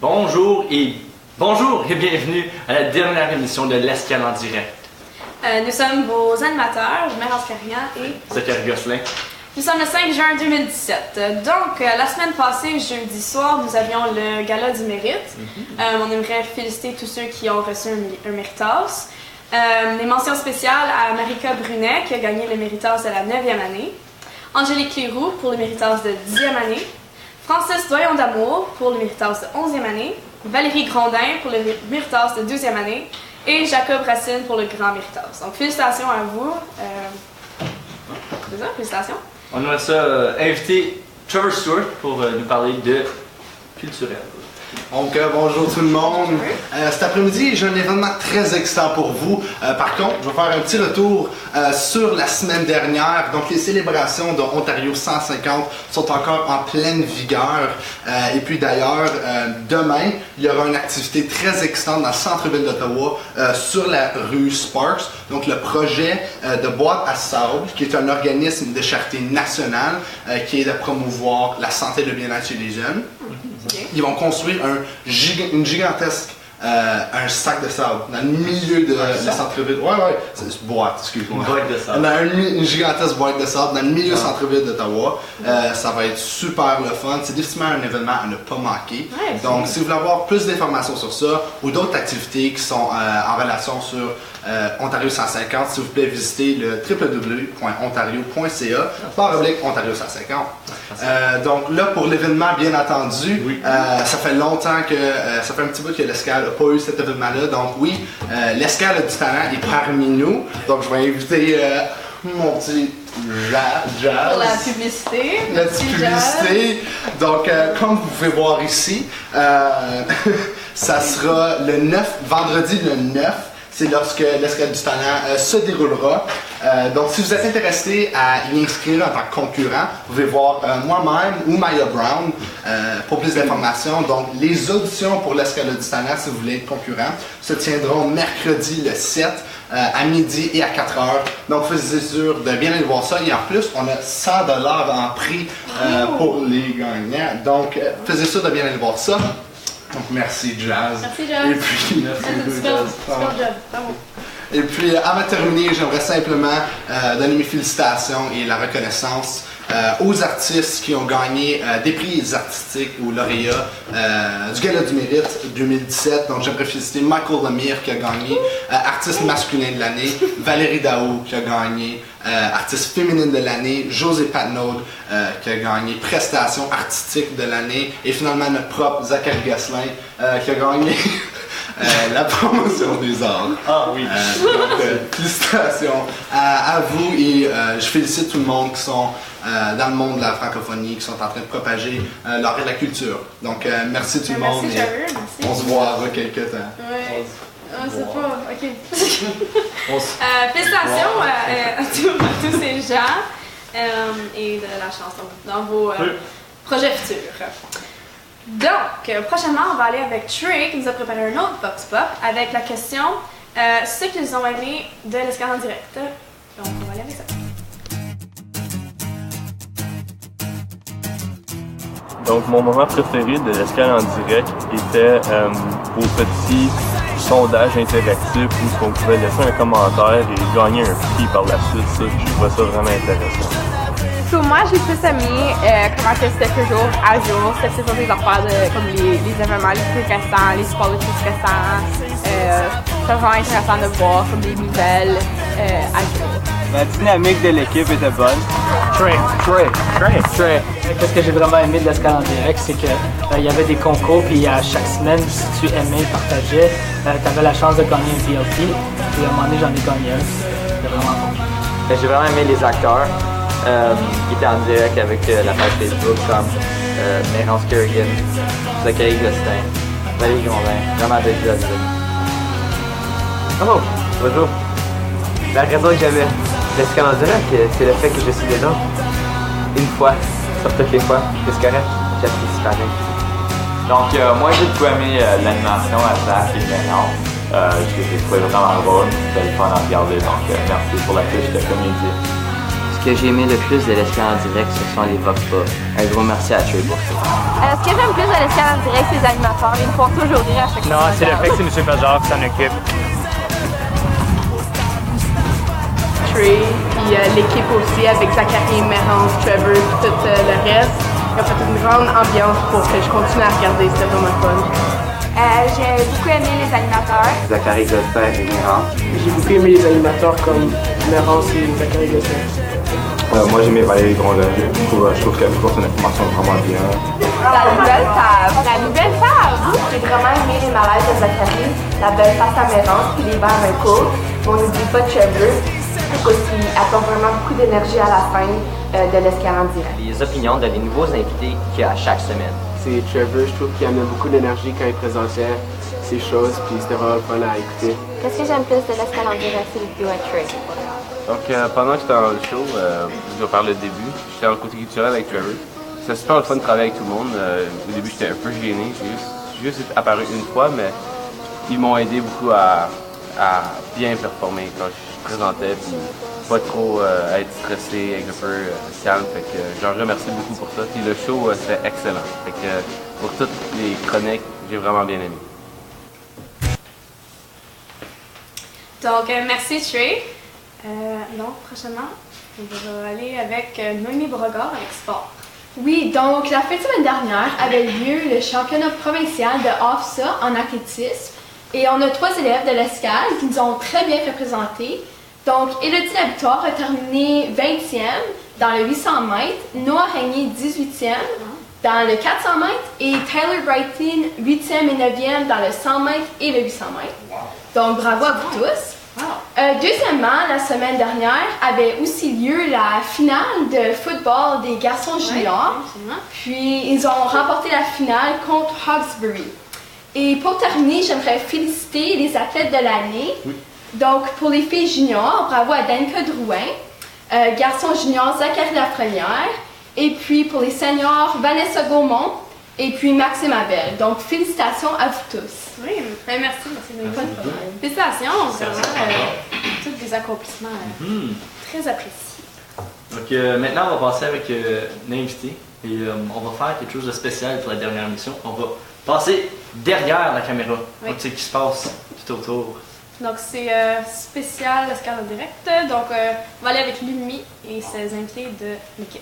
Bonjour et bienvenue à la dernière émission de l'Escale en direct. Nous sommes vos animateurs, Mère Oscarian et Zachary Gosselin. nous sommes le 5 juin 2017. Donc, la semaine passée, jeudi soir, nous avions le Gala du Mérite. On aimerait féliciter tous ceux qui ont reçu un Méritas. Des mentions spéciales à Marika Brunet, qui a gagné le Méritas de la 9e année. Angélique Cléroux pour le Méritas de 10e année. Francis Doyon d'Amour pour le Méritas de 11e année. Valérie Grondin pour le Méritas de 12e année. Et Jacob Racine pour le Grand Méritas. Donc, félicitations à vous. C'est ça, félicitations. On aimerait ça inviter Trevor Stewart pour nous parler de culturel. Donc, bonjour tout le monde. Cet après-midi, j'ai un événement très excitant pour vous. Par contre, je vais faire un petit retour sur la semaine dernière. Donc, les célébrations de Ontario 150 sont encore en pleine vigueur. Et puis d'ailleurs, demain, il y aura une activité très excitante dans le centre-ville d'Ottawa sur la rue Sparks. Donc, le projet de Boîte à sable, qui est un organisme de charité nationale qui est de promouvoir la santé et le bien-être chez les jeunes. Ils vont construire une gigantesque un sac de sable dans le milieu de la centre-ville. Ouais, c'est une boîte, excuse-moi. Une boîte de sable. Une gigantesque boîte de sable dans le milieu centre-ville d'Ottawa. Ça va être super le fun. C'est définitivement un événement à ne pas manquer. Ouais, donc, si vous voulez avoir plus d'informations sur ça ou d'autres activités qui sont en relation sur Ontario 150, s'il vous plaît, visitez le www.ontario.ca/Ontario 150. Donc là, pour l'événement, bien entendu, ça fait longtemps que, ça fait un petit bout que l'Escale n'a pas eu cet événement-là. Donc oui, l'Escale du talent est parmi nous. Donc je vais inviter mon petit jazz. Pour la publicité. La petite publicité. Donc, comme vous pouvez voir ici, ça sera le 9, vendredi le 9. C'est lorsque l'Escale du talent se déroulera. Donc, si vous êtes intéressé à y inscrire en tant que concurrent, vous pouvez voir moi-même ou Maya Brown pour plus d'informations. Donc, les auditions pour l'Escale du talent, si vous voulez être concurrent, se tiendront mercredi le 7 à midi et à 4 heures. Donc, faisez sûr de bien aller voir ça. Et en plus, on a 100 $ en prix pour les gagnants. Donc, faisez sûr de bien aller voir ça. Donc, merci Jazz. Merci Jazz. Et puis, Super job. Bravo. Et puis, avant de terminer, j'aimerais simplement donner mes félicitations et la reconnaissance aux artistes qui ont gagné des prix artistiques ou lauréats du Gala du Mérite 2017. Donc, j'aimerais féliciter Michael Lemire qui a gagné artiste masculin de l'année, Valérie Daou qui a gagné artiste féminine de l'année, José Patnaud qui a gagné prestation artistique de l'année et finalement notre propre Zachary Gosselin qui a gagné la promotion des arts. Ah oui. Donc, félicitations à vous et je félicite tout le monde qui sont dans le monde de la francophonie, qui sont en train de propager l'art et la culture. Donc, merci tout le monde. Merci, et Trevor. Merci. on se voit dans quelques temps. Ouais. C'est pas. Ok. Félicitations à tous ces gens et de la chance dans vos projets futurs. Donc, prochainement, on va aller avec Trey qui nous a préparé un autre Vox Pop avec la question ce qu'ils ont aimé de l'Escale en direct. Donc, on va aller avec ça. Donc, mon moment préféré de l'Escale en direct était au petit sondage interactif où on pouvait laisser un commentaire et gagner un prix par la suite. Ça, je trouvais ça vraiment intéressant. So, moi, j'ai plus aimé comment que c'était toujours à jour. C'était toujours des affaires comme les événements les plus récents, les sports les plus récents. C'était vraiment intéressant de voir comme des nouvelles à jour. La dynamique de l'équipe était bonne. Trey. Qu'est-ce que j'ai vraiment aimé de l'Escale en direct, c'est que il y avait des concours, puis à chaque semaine, si tu aimais, partageais, tu avais la chance de gagner un VLT. Puis à un moment donné, j'en ai gagné un. C'était vraiment bon. J'ai vraiment aimé les acteurs qui étaient en direct avec la page Facebook, comme Mérance Kerrigan, Zachary Gosselin, Valérie Grondin, vraiment des jeunes. Oh, bonjour. La raison que j'avais l'Escale en direct, c'est le fait que je suis dedans. Une fois, sur toutes les fois, c'est correct, j'apprécie pareil. Donc, moi, j'ai beaucoup aimé l'animation à Zach et Ménard. Je l'ai trouvé vraiment drôle, c'était le fun à regarder, donc merci pour la fiche de comédie. Ce Ce que j'ai aimé le plus de l'escale en direct, ce sont les Vox Pop. Un gros merci à Trey pour ça. Ce que j'aime plus de l'escale en direct, c'est les animateurs. Ils me font toujours rire à chaque fois. Non, c'est le fait que c'est M. Pajard qui s'en occupe. Trey, puis l'équipe aussi avec Zachary, Mérance, Trevor, puis tout le reste. Ils ont fait une grande ambiance pour que je continue à regarder, c'était vraiment fun. J'ai beaucoup aimé les animateurs. Zachary Gostin et Mérance. J'ai beaucoup aimé les animateurs comme Mérance et Zachary Gosselin. Moi j'ai aimé Valérie Grondin. Je trouve qu'elle apporte une information vraiment bien. La nouvelle table. La nouvelle table! J'ai vraiment aimé les malaises de Zachary, la belle face à Mérance, puis les verres d'un coup. On n'oublie pas Trevor. Aussi, apporte vraiment beaucoup d'énergie à la fin de l'escale en direct. Les opinions de les nouveaux invités qu'il y a chaque semaine. C'est Trevor, je trouve qu'il amenait beaucoup d'énergie quand il présentait ces choses, puis c'était vraiment fun à écouter. Qu'est-ce que j'aime plus de l'escale en direct, c'est les vidéos à Trey. Donc pendant que j'étais dans le show, je vais parler le début, j'étais dans le côté culturel avec Trevor. C'était super le fun de travailler avec tout le monde. Au début j'étais un peu gêné, j'ai juste apparu une fois, mais ils m'ont aidé beaucoup à bien performer quand je présentais, puis pas trop être stressé, être un peu calme. Fait que j'en remercie beaucoup pour ça. Puis le show c'était excellent. Fait que pour toutes les chroniques, j'ai vraiment bien aimé. Donc, merci Trey. Donc, prochainement, on va aller avec Noémie Brogard avec sport. Oui, donc la fin de semaine dernière avait lieu le championnat provincial de OFSA en athlétisme et on a 3 élèves de l'escale qui nous ont très bien représentés. Donc, Élodie Labictoire a terminé 20e dans le 800 mètres, Noah Régnier 18e dans le 400 mètres et Tyler Brighton 8e et 9e dans le 100 mètres et le 800 mètres. Donc, bravo à vous tous. Deuxièmement, la semaine dernière avait aussi lieu la finale de football des garçons juniors. Puis ils ont remporté la finale contre Hawkesbury. Et pour terminer, j'aimerais féliciter les athlètes de l'année. Donc pour les filles juniors, bravo à Danica Drouin, garçons juniors Zachary Lafrenière, et puis pour les seniors, Vanessa Gaumont, et puis Maxime Abel. Donc félicitations à vous tous. Oui, merci félicitations, vraiment, tous des accomplissements très appréciés. Donc maintenant, on va passer avec l'invité et on va faire quelque chose de spécial pour la dernière émission. On va passer derrière la caméra, donc c'est ce qui se passe tout autour. Donc c'est spécial l'escale en direct. Donc on va aller avec Lumi et ses invités de l'équipe.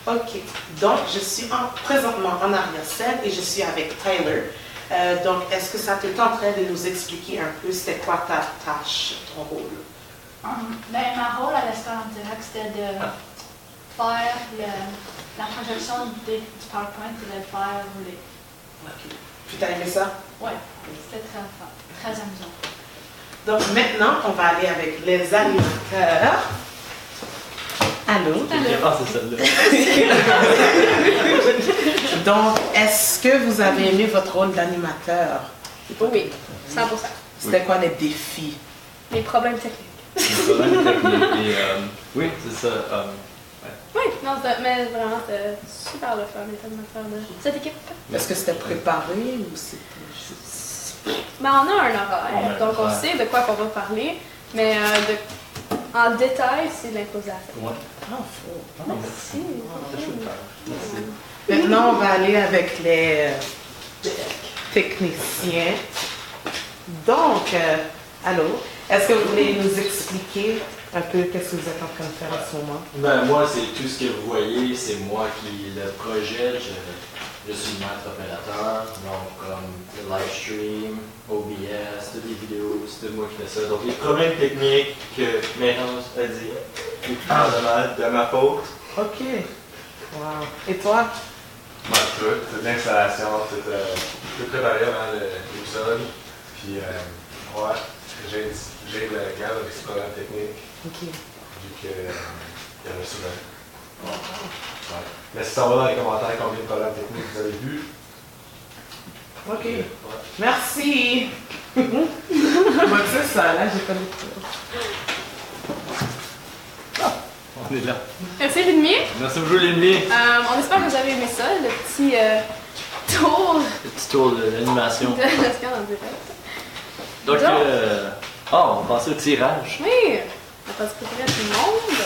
Ok, donc je suis présentement en arrière-scène et je suis avec Tyler. Donc, est-ce que ça te tenterait de nous expliquer un peu c'était quoi ta tâche, ton rôle? Ma rôle à l'escale en direct, c'était de faire la projection du PowerPoint et de le faire rouler. Ok. Puis t'as aimé ça? Oui, c'était très fun, très amusant. Donc maintenant, on va aller avec les animateurs. Allô? Ah, c'est celle-là. Donc, est-ce que vous avez aimé votre rôle d'animateur? Oui, 100%. C'était quoi les défis? Les problèmes techniques. Les problèmes techniques et oui, c'est ça. Oui, non, mais vraiment, c'était super le fun, les animateurs de cette équipe. Est-ce que c'était préparé ou c'était juste... Ben, on a un horaire, donc on sait de quoi qu'on va parler, mais en détail, c'est de l'improvisation. Ouais. Ah, faux. Merci. Maintenant, on va aller avec les techniciens. Donc, allô, est-ce que vous voulez nous expliquer un peu qu'est-ce que vous êtes en train de faire en ce moment? Ben, moi, c'est tout ce que vous voyez, c'est moi qui le projette. Je suis le maître opérateur, donc comme le live stream, OBS, toutes les vidéos, c'est moi qui fais ça. Donc les problèmes techniques que Mérance a dit, c'est de ma faute. Ok. Wow. Et toi? Moi, toute l'installation, tout préparé avant l'épisode. Puis, ouais, j'ai le gars avec ce problème technique. Ok. Vu qu'il y en a souvent. Ouais. Mais si ça va dans les commentaires combien de problèmes techniques vous avez vus. Ok. Ouais. Merci. Moi, c'est ça, là, j'ai pas le On est là. Merci Ludmille. Merci beaucoup Ludmille. On espère que vous avez aimé ça, le petit tour. Le petit tour de l'animation. De l'escale en direct. Donc, on va passer au tirage. Oui. va se préparer à tout le monde.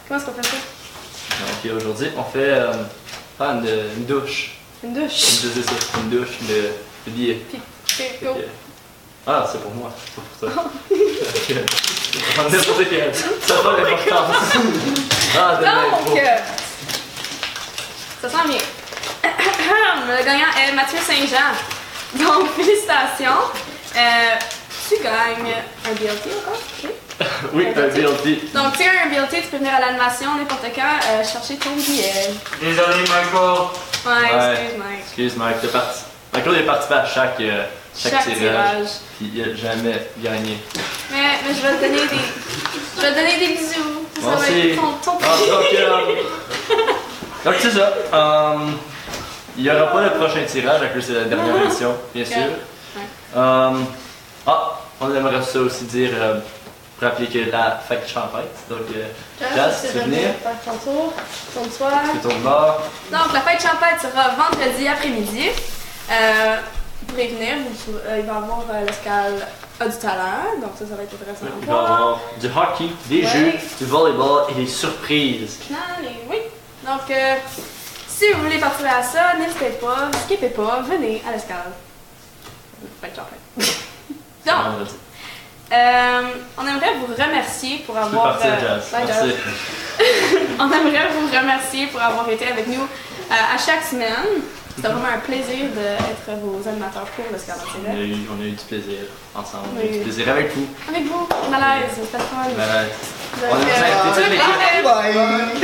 Comment est-ce qu'on fait ça? Donc aujourd'hui, on fait une douche. Une douche? C'est ça, une douche de billets. Go. Ah, c'est pour moi, c'est pas pour toi. N'importe quel. Ça n'a pas d'importance. Ah, de Donc, ça sent bien. Le gagnant est Mathieu Saint-Jean. Donc, félicitations. Tu gagnes un BLT encore? Oui. Oui, un BLT. Donc, tu as un BLT, tu peux venir à l'animation n'importe quand chercher ton billet. Désolé, Michael. Ouais, excuse Mike. Excuse Mike, t'es parti. Michael est parti à chaque tirage. Puis il n'a jamais gagné. Mais je vais te donner des bisous. Ça va être ton prix. Donc c'est ça. Il n'y aura pas le prochain tirage à cause de la dernière édition, bien sûr. On aimerait ça aussi dire pour rappeler que la fête champêtre. Donc, Jazz, tu veux venir? Faire ton tour, ton soir. Tu tournes bord. Donc, la fête champêtre sera vendredi après-midi. Vous pourrez venir, il va y avoir l'escale a du talent, donc ça va être intéressant. Il va y avoir du hockey, des jeux, du volleyball et des surprises. Oui. Donc, si vous voulez participer à ça, n'hésitez pas, skippez pas, venez à l'escale. Fête champêtre. Donc, on aimerait vous remercier pour avoir. Merci. On aimerait vous remercier pour avoir été avec nous à chaque semaine. C'était vraiment un plaisir d'être vos animateurs pour le Scandale. On a eu du plaisir ensemble. On a eu du plaisir avec vous. Avec vous, malaise, c'était fun. On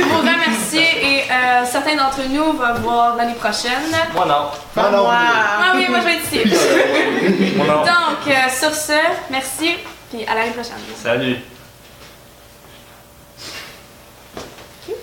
vous remercier et certains d'entre nous vont voir l'année prochaine. Moi non. Ah oui, moi je vais être ici. Moi non. Donc, sur ce, merci, puis à l'année prochaine. Salut. Cute.